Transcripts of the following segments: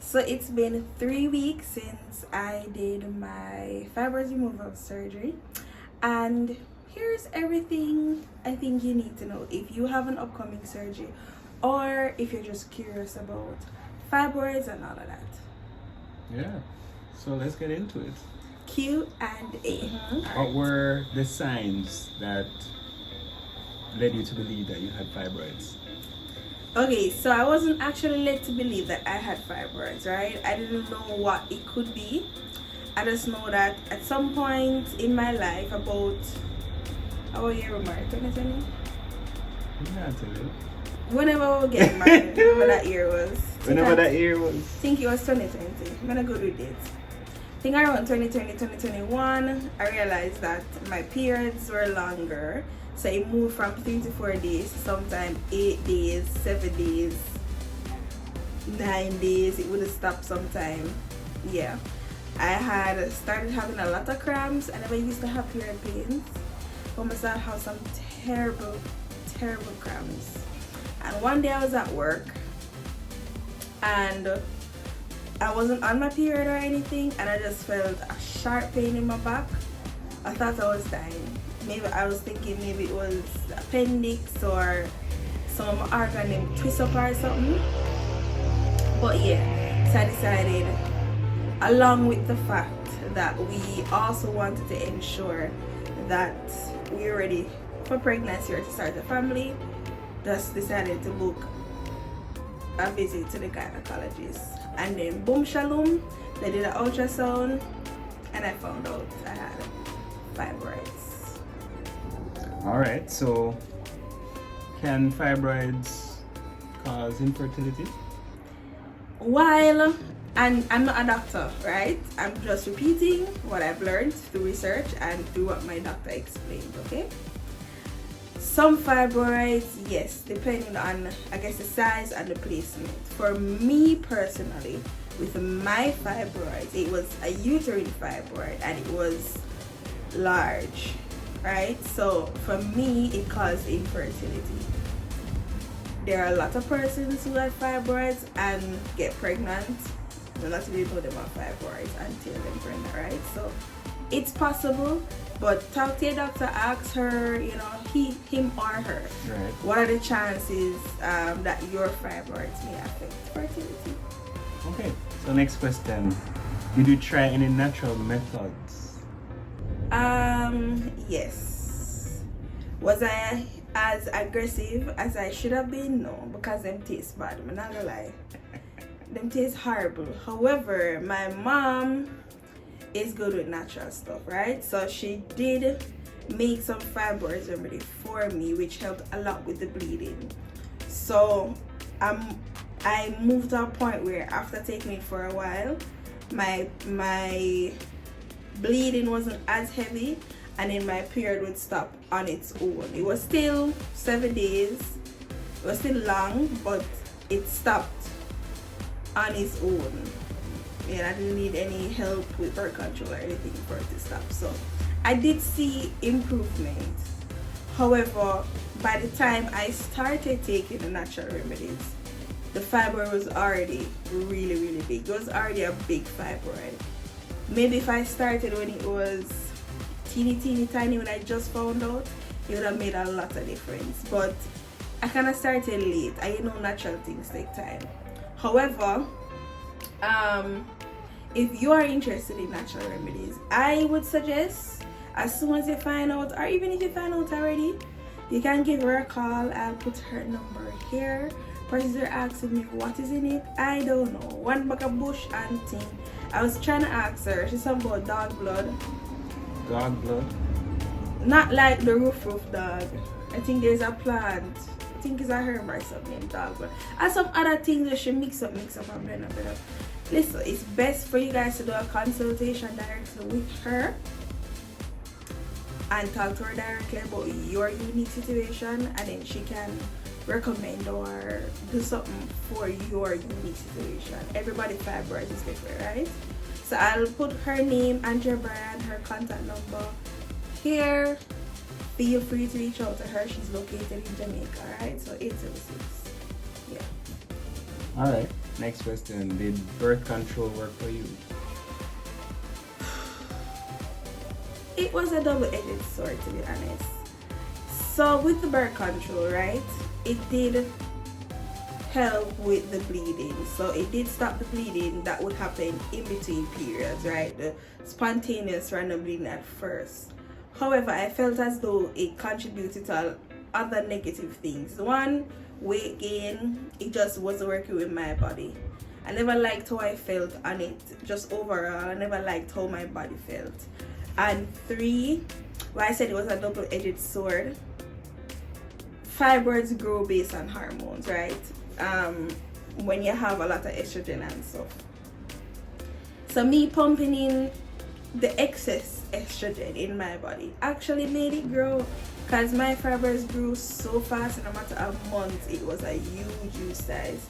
So it's been 3 weeks since I did my fibroids removal surgery, and here's everything I think you need to know if you have an upcoming surgery or if you're just curious about fibroids and all of that. Yeah, so let's get into it. Q&A. What were the signs that led you to believe that you had fibroids? Okay, so I wasn't actually led to believe that I had fibroids, right? I didn't know what it could be. I just know that at some point in my life, about our year of marriage, 2020? Whenever we get married, whenever that year was. I think it was 2020. I'm gonna go with it. I think around 2020, 2021, I realized that my periods were longer. So it moved from 3 to 4 days, sometimes 8 days, 7 days, 9 days. It would have stopped sometime. Yeah. I had started having a lot of cramps. I never used to have period pains. But I started having some terrible cramps. And one day I was at work and I wasn't on my period or anything, and I just felt a sharp pain in my back. I thought I was dying. Maybe I was thinking maybe it was appendix or some organ named twist up or something. But yeah, so I decided, along with the fact that we also wanted to ensure that we were ready for pregnancy or to start a family, just decided to book a visit to the gynecologist. And then boom shalom, they did an ultrasound and I found out I had fibroids. Alright, so can fibroids cause infertility? While, and I'm not a doctor, right? I'm just repeating what I've learned through research and through what my doctor explained, okay? Some fibroids, yes, depending on, I guess, the size and the placement. For me personally, with my fibroids, it was a uterine fibroid and it was large, right? So for me, it caused infertility. There are a lot of persons who have fibroids and get pregnant. They're not even know them have fibroids until they're pregnant, right? So it's possible, but talk to your doctor, ask her, you know, him or her. Right. What are the chances that your fibroids may affect fertility? Okay, so next question. Did you try any natural methods? Yes. Was I as aggressive as I should have been? No, because them taste bad. I'm not gonna lie. Them taste horrible. However, my mom is good with natural stuff, right? So she did make some fibroids remedy for me, which helped a lot with the bleeding. So I moved to a point where after taking it for a while, my bleeding wasn't as heavy, and then my period would stop on its own. It was still 7 days, it was still long, but it stopped on its own. And I didn't need any help with birth control or anything for it to stop. So I did see improvement. However, by the time I started taking the natural remedies, the fibroid was already really big. It was already a big fibroid. Maybe if I started when it was teeny tiny, when I just found out, it would have made a lot of difference. But I kind of started late. I know natural things take time. However, if you are interested in natural remedies, I would suggest as soon as you find out, or even if you find out already, you can give her a call. I'll put her number here. Persons are asking me what is in it. I don't know. One bag of bush and thing. I was trying to ask her. She's talking about dog blood. Dog blood? Not like the roof dog. I think there's a plant. I think it's a herb or something named dog blood. And some other things that she mix up and blend up. Listen, it's best for you guys to do a consultation directly with her and talk to her directly about your unique situation, and then she can recommend or do something for your unique situation. Everybody fibroids is different, right? So I'll put her name, Andrea, Bryan, her contact number here. Feel free to reach out to her. She's located in Jamaica, right? So 806. Yeah. All right. Next question. Did birth control work for you? It was a double-edged sword, to be honest. So with the birth control, right, it did help with the bleeding. So it did stop the bleeding that would happen in between periods, right? The spontaneous random bleeding at first. However, I felt as though it contributed to other negative things. One, weight gain. It just wasn't working with my body. I never liked how I felt on it. Just overall, I never liked how my body felt. And three, why I said it was a double-edged sword. Fibroids grow based on hormones, right? When you have a lot of estrogen and stuff. So me pumping in the excess estrogen in my body actually made it grow, because my fibroids grew so fast, in a matter of months it was a huge size.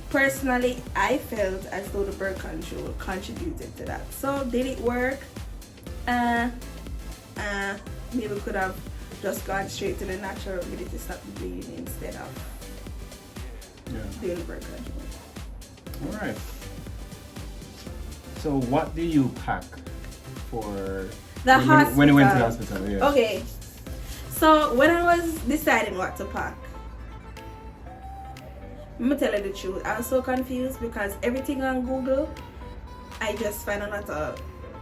Personally, I felt as though the birth control contributed to that. So did it work? Maybe we could have just gone straight to the natural remedy to stop the bleeding instead of doing the birth control. All right. So what do you pack for when you went to the hospital? Yeah. Okay. So when I was deciding what to pack, I'm gonna tell you the truth, I was so confused because everything on Google, I just find a lot of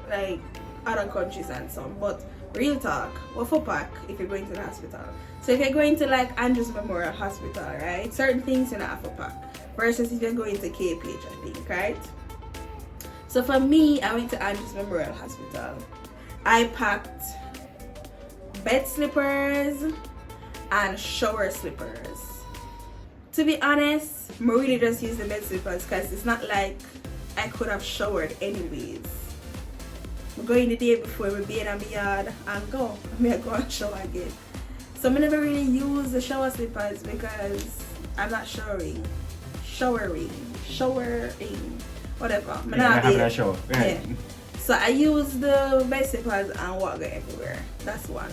like other countries and some. But real talk, what for pack if you're going to the hospital? So if you're going to like Andrews Memorial Hospital, right? Certain things you don't have to pack. Versus if you're going to KPH, I think, right? So for me, I went to Andrews Memorial Hospital. I packed bed slippers and shower slippers. To be honest, I really just use the bed slippers because it's not like I could have showered anyways. I'm going the day before, we be in my yard and go. I'm going to go and shower again. So I never really use the shower slippers because I'm not showering, whatever. I'm not having a shower. Yeah. So I use the bed slippers and walk everywhere. That's one.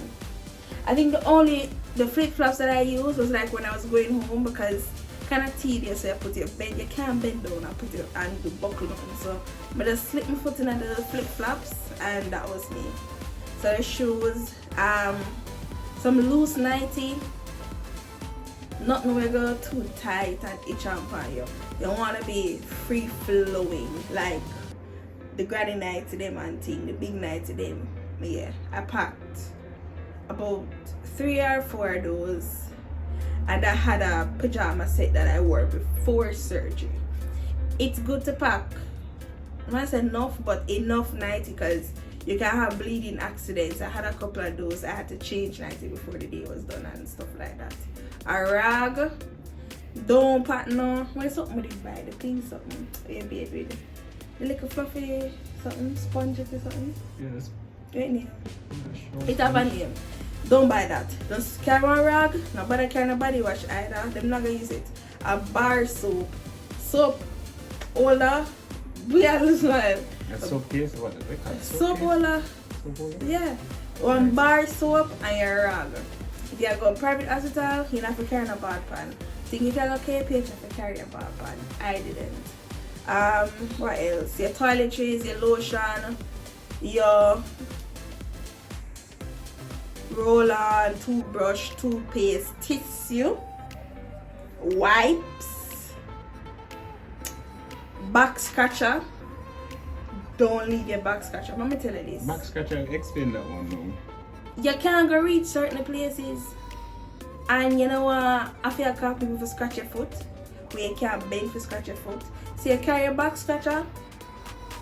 I think the flip flops that I used was like when I was going home, because kind of tedious. So you put your bend, you can't bend down and put your hand to buckle down. So I just slip my foot in the flip flops and that was me. So the shoes, some loose nightie. Nothing will go too tight and itch on you. You want to be free flowing, like the granny nightie them and thing, the big nightie them. But yeah, I packed about 3 or 4 of those, and I had a pajama set that I wore before surgery. It's good to pack, not enough, but enough nightie, because you can have bleeding accidents. I had a couple of those. I had to change nightie before the day was done and stuff like that. A rag, don't pack no. What something with it buy? The clean something. Yeah, baby. The little fluffy something, sponge or something. Yes. Right now. It have a name. Don't buy that. Just carry one rag. Nobody carry no body wash either. Them not gonna use it. A bar soap holder. We are as well. A soap case? What do they call it? Soap holder. Yeah. One bar soap and your rag. If you go to private hospital, you don't have to carry no bad pan. Think you can go KPH, you have to carry a bad pan. I didn't. What else? Your toiletries, your lotion, your roll-on, toothbrush, toothpaste, tissue, wipes, back scratcher. Don't leave your back scratcher. Let me tell you this. Back scratcher, explain that one now. You can't go reach certain places, and you know what? I feel like people for scratch your foot, where you can't bend for scratch your foot. So you carry your back scratcher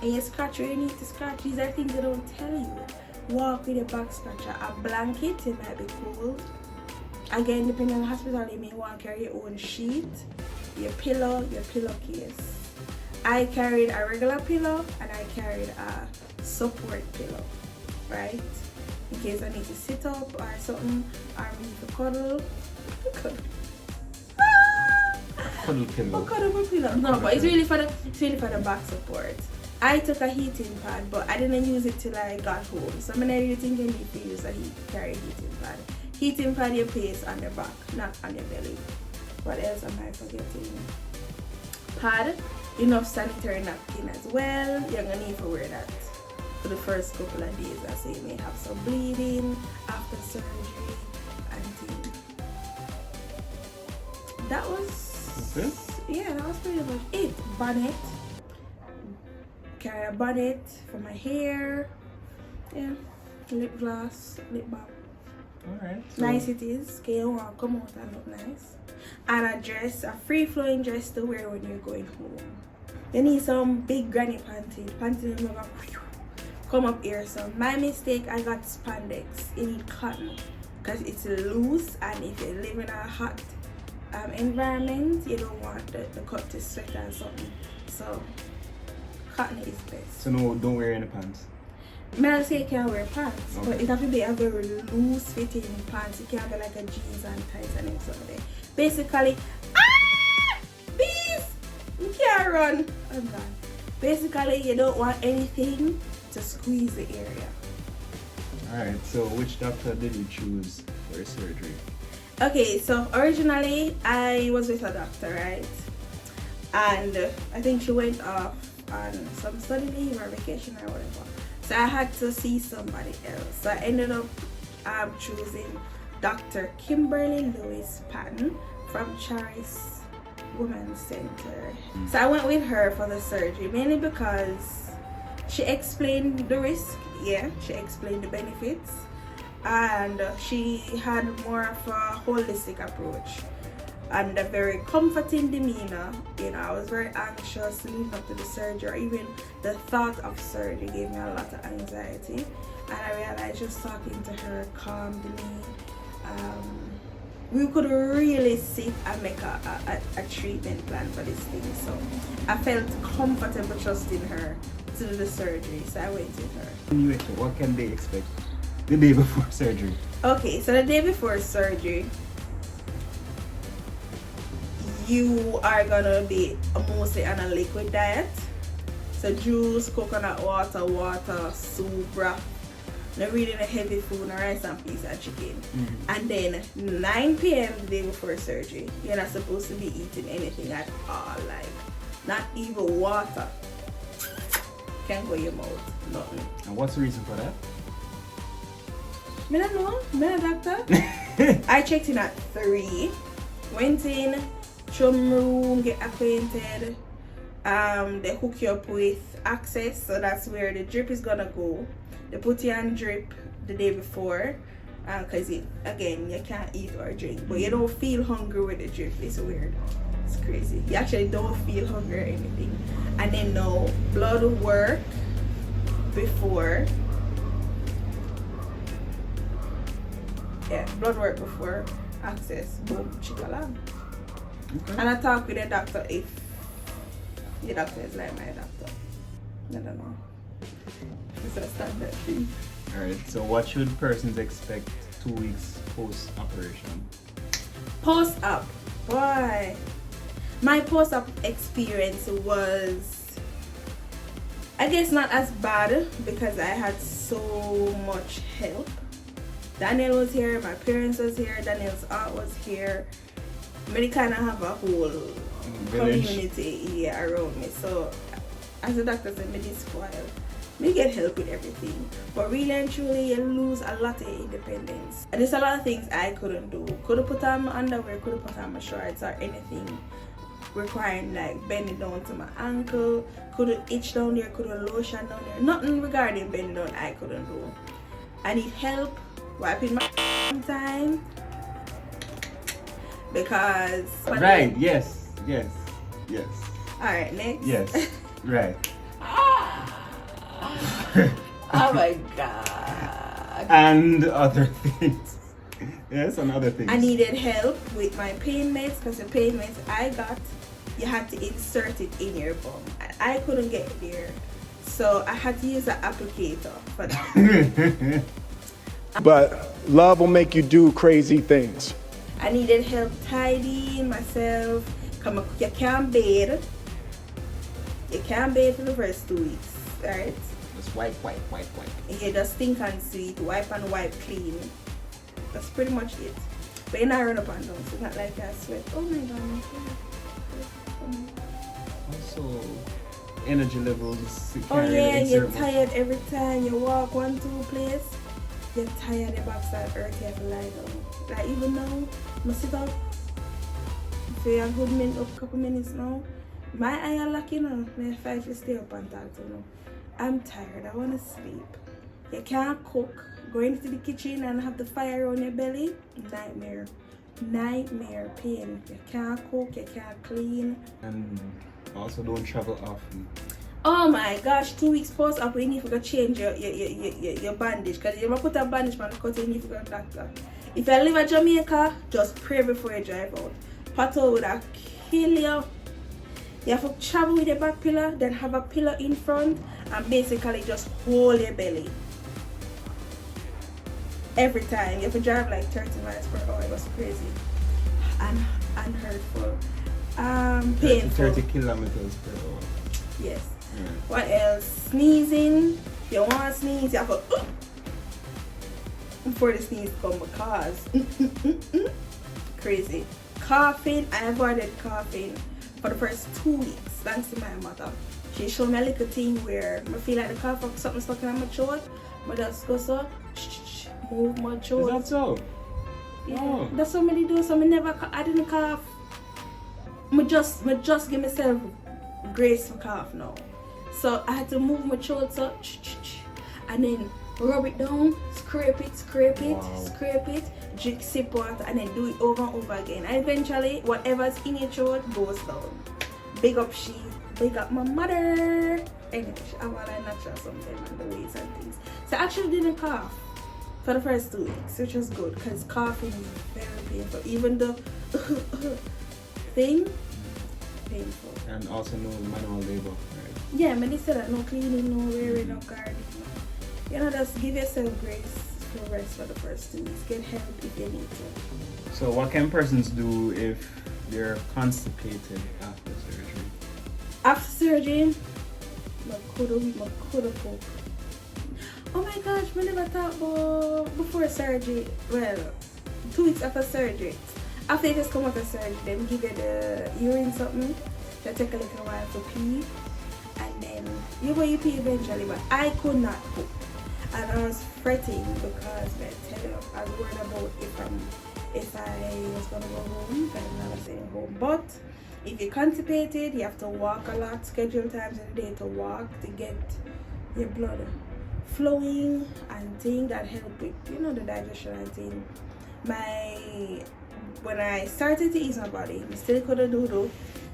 and you scratch where you need to scratch. These are things they don't tell you. Walk with your back scratcher. A blanket, it might be cold. Again, depending on the hospital, you may want to carry your own sheet, your pillowcase. I carried a regular pillow and I carried a support pillow, right? In case I need to sit up or something, or I need to cuddle. Cuddle pillow. Cuddle pillow. No, but it's really for the back support. I took a heating pad, but I didn't use it till I got home. So I'm not really thinking you need to use carry a heating pad. Heating pad you place on the back, not on your belly. What else am I forgetting? pad, enough sanitary napkin as well. You're gonna need to wear that for the first couple of days, so you may have some bleeding after surgery and things. That was okay. Yeah, that was pretty much it. Bonnet, carry a bonnet for my hair, yeah, lip gloss, lip balm. Alright. So Nice it is. Okay, you want to come out and look nice. And a dress, a free flowing dress to wear when you're going home. You need some big granny panties. Panties are gonna come up here. So my mistake, I got spandex. You need cotton because it's loose, and if you live in a hot environment, you don't want the cut to sweat or something. So cotton is best. So no, don't wear any pants. I don't say you can't wear pants, Okay. but it have to be a very loose fitting pants. It can't be like a jeans and tights and then something. Basically, bees! You can't run. I'm done. Basically, you don't want anything to squeeze the area. Alright, so which doctor did you choose for your surgery? Okay, so originally I was with a doctor, right? And I think she went off on some study leave or vacation or whatever. So I had to see somebody else. So I ended up choosing Dr. Kimberly Lewis Patton from Charis Women's Center. So I went with her for the surgery mainly because she explained the risk, yeah, she explained the benefits, and she had more of a holistic approach and a very comforting demeanor. You know, I was very anxious leading up to the surgery. Even the thought of surgery gave me a lot of anxiety, and I realized just talking to her calmed me. We could really sit and make a treatment plan for this thing, so I felt comfortable trusting her to do the surgery, so I went with her. Anyway, what can they expect the day before surgery? Okay, so the day before surgery, you are gonna be mostly on a liquid diet. So juice, coconut water, soup, broth. Not really a heavy food, no rice and peas and chicken. And then 9 p.m. the day before surgery, you're not supposed to be eating anything at all, like not even water. Can't go in your mouth, nothing. And what's the reason for that? I don't know, I'm a doctor. I checked in at 3, went in, show me room, get acquainted. They hook you up with access, so that's where the drip is gonna go. They put you on drip the day before, because again, you can't eat or drink, but you don't feel hungry with the drip. It's weird. It's crazy. You actually don't feel hungry or anything. And then no blood work before. Yeah, blood work before access. Boom, chikalam. Okay. And I talk with the doctor if the doctor is like my doctor. I don't know. It's a standard thing. Alright, so what should persons expect 2 weeks post-operation? Post-op, boy. My post-op experience was, I guess, not as bad because I had so much help. Daniel was here, my parents was here, Daniel's aunt was here. I kind of have a whole community around me. So, as the doctor said, me this spoiled. Me get help with everything. But really and truly, you lose a lot of independence. And there's a lot of things I couldn't do. Couldn't put on my underwear, couldn't put on my shorts or anything requiring like bending down to my ankle. Couldn't itch down there, couldn't lotion down there. Nothing regarding bending down I couldn't do. I need help wiping my time. Because Right, yes. Alright, next. Yes, right. Oh my god. And other things. Yes, and other things. I needed help with my pain meds because the pain meds I got, you had to insert it in your bum. And I couldn't get there. So I had to use an applicator for that. But love will make you do crazy things. I needed help tidying myself. You can't bathe. You can't bathe for the first 2 weeks, right? Just wipe. You just stink and sweet, wipe and wipe clean. That's pretty much it. But you're not run up and down, so it's not like I sweat. Oh my god. also energy levels. You Oh can't really yeah, you're exert much. tired every time you walk 1-2 place. You're tired, your back start hurt, you have to lie down. Like even now, I sit up for a good minute, up couple minutes now. My eye are locked, you know. My fight to stay up and talk to you. I'm tired, I wanna sleep. You can't cook. Go into the kitchen and have the fire on your belly. Nightmare. Nightmare pain. You can't cook, you can't clean. And also don't travel often. Oh my gosh, 2 weeks post up, you need to go change your bandage. Because you put a bandage on the cut, you need to go to the doctor. If you live in Jamaica, just pray before you drive out. Pato would have kill you. You have to travel with your back pillow, then have a pillow in front, and basically just hold your belly. Every time. You have to drive like 30 miles per hour. It was crazy. And hurtful. Painful. 30 kilometers per hour. Yes. Yeah. What else? Sneezing. You want to sneeze, you have to before the sneeze come because crazy. Coughing. I avoided coughing for the first 2 weeks thanks to my mother. She showed me a little thing where I feel like the cough of something stuck in my throat. I just go so move my throat. Is that so? Yeah. Oh. That's what I do. So I didn't cough. I just give myself grace for cough now. So I had to move my throat so and then rub it down, scrape it, Wow. scrape it, drink sip water, and then do it over and over again. And eventually, whatever's in your throat goes down. Big up she, big up my mother. Anyway, I want to natural sometimes and the ways and things. So I actually didn't cough for the first 2 weeks, which was good because coughing is very painful. Even the thing, painful. And also no manual labor, right? Yeah, but they said that no cleaning, no wearing, no gardening. You know, just give yourself grace for rest for the first 2 weeks. Get help if you need to. So what can persons do if they're constipated after surgery? After surgery, I coulda poke. Oh my gosh, we never thought about before surgery. Well, 2 weeks after surgery. After you just come out of surgery, then give you the urine something. That take a little while to pee. And then you go you pee eventually, but I could not poop. And I was fretting because I was worried about if I was gonna go home, because I'm not staying home. But if you're constipated, you have to walk a lot, schedule times in the day to walk to get your blood flowing and things that help with, you know, the digestion and thing. When I started to ease my body, I still couldn't do though.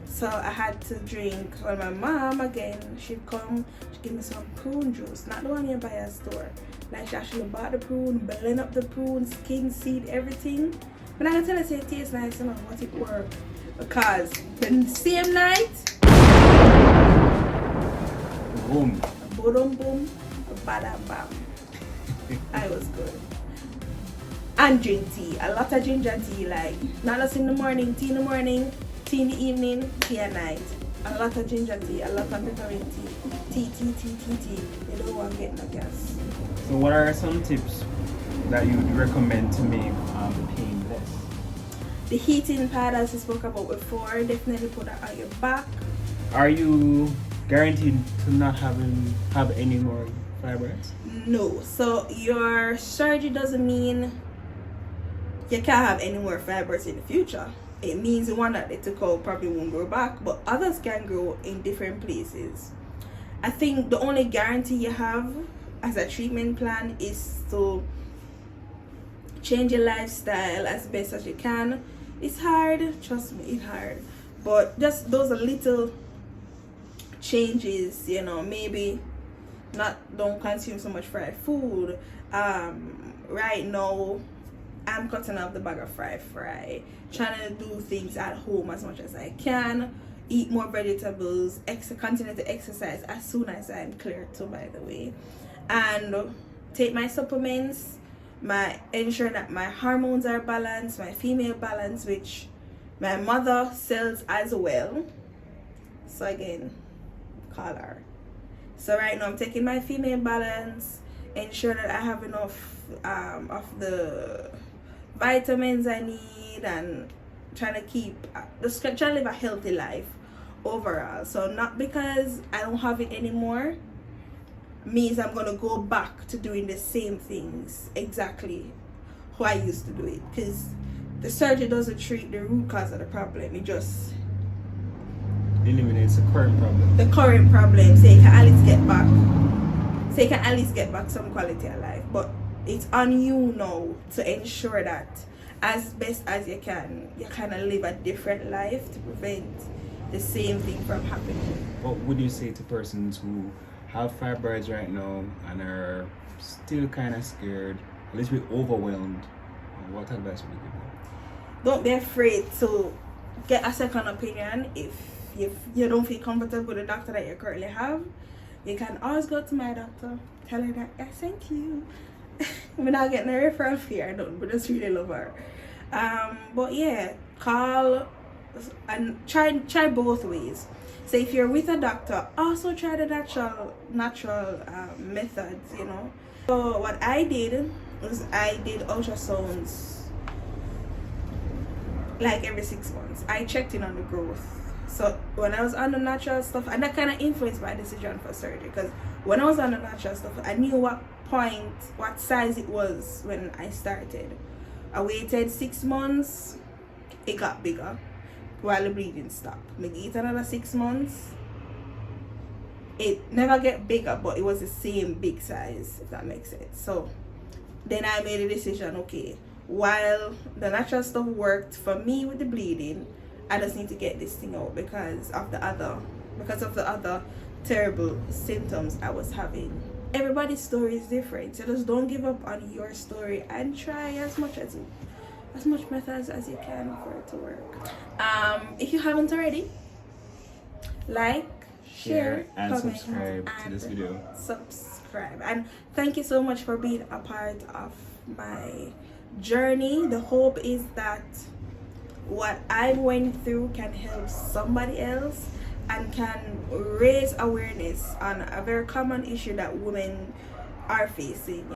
So I had to drink. Well, my mom again, she'd come, she'd give me some prune juice, not the one you buy at a store. Like she actually bought the prune, blend up the prune, skin, seed, everything. But I can tell her it tastes nice enough, but it worked. Because the same night, Boom. boom boom, badam bam. I was good. And drink tea, a lot of ginger tea, like not just in the morning, tea in the morning, tea in the evening, tea at night. A lot of ginger tea, a lot of peppermint tea. Tea. You don't want to get no gas. So what are some tips that you would recommend to make the pain less? The heating pad, as we spoke about before, definitely put that on your back. Are you guaranteed to not have any more fibroids? No, so your surgery doesn't mean you can't have any more fibers in the future. It means the one that they took out probably won't grow back, but others can grow in different places. I think the only guarantee you have as a treatment plan is to change your lifestyle as best as you can. It's hard, trust me, it's hard. But just those are little changes, you know, maybe don't consume so much fried food. Right now I'm cutting off the bag of fry, trying to do things at home as much as I can, eat more vegetables, continue to exercise as soon as I'm clear too, by the way, and take my supplements, ensure that my hormones are balanced, my female balance, which my mother sells as well. So again, call her. So right now I'm taking my female balance, ensure that I have enough of the vitamins I need, and trying to live a healthy life overall. So not because I don't have it anymore means I'm gonna go back to doing the same things exactly how I used to do it, because the surgery doesn't treat the root cause of the problem. It just eliminates the current problem. The current problem, so you can at least get back. So you can at least get back some quality of life. But it's on you now to ensure that as best as you can, you kind of live a different life to prevent the same thing from happening. What would you say to persons who have fibroids right now and are still kind of scared, a little bit overwhelmed? What advice would you give them? Don't be afraid to get a second opinion. If you don't feel comfortable with the doctor that you currently have, you can always go to my doctor, tell her that I thank you. We're not getting a referral fee, I don't, but just really love her. But yeah, call and try both ways. So if you're with a doctor, also try the natural methods, you know. So what I did was I did ultrasounds like every 6 months. I checked in on the growth. So when I was on the natural stuff, and that kind of influenced my decision for surgery, because when I was on the natural stuff, I knew what size it was when I started. I waited 6 months, it got bigger while the bleeding stopped. Maybe eat another 6 months, it never get bigger, but it was the same big size, if that makes sense. So then I made a decision, okay, while the natural stuff worked for me with the bleeding, I just need to get this thing out because of the other terrible symptoms I was having. Everybody's story is different, so just don't give up on your story and try as much methods as you can for it to work. If you haven't already, like, share, and comment, subscribe to this video. Subscribe, and thank you so much for being a part of my journey. The hope is that what I went through can help somebody else and can raise awareness on a very common issue that women are facing.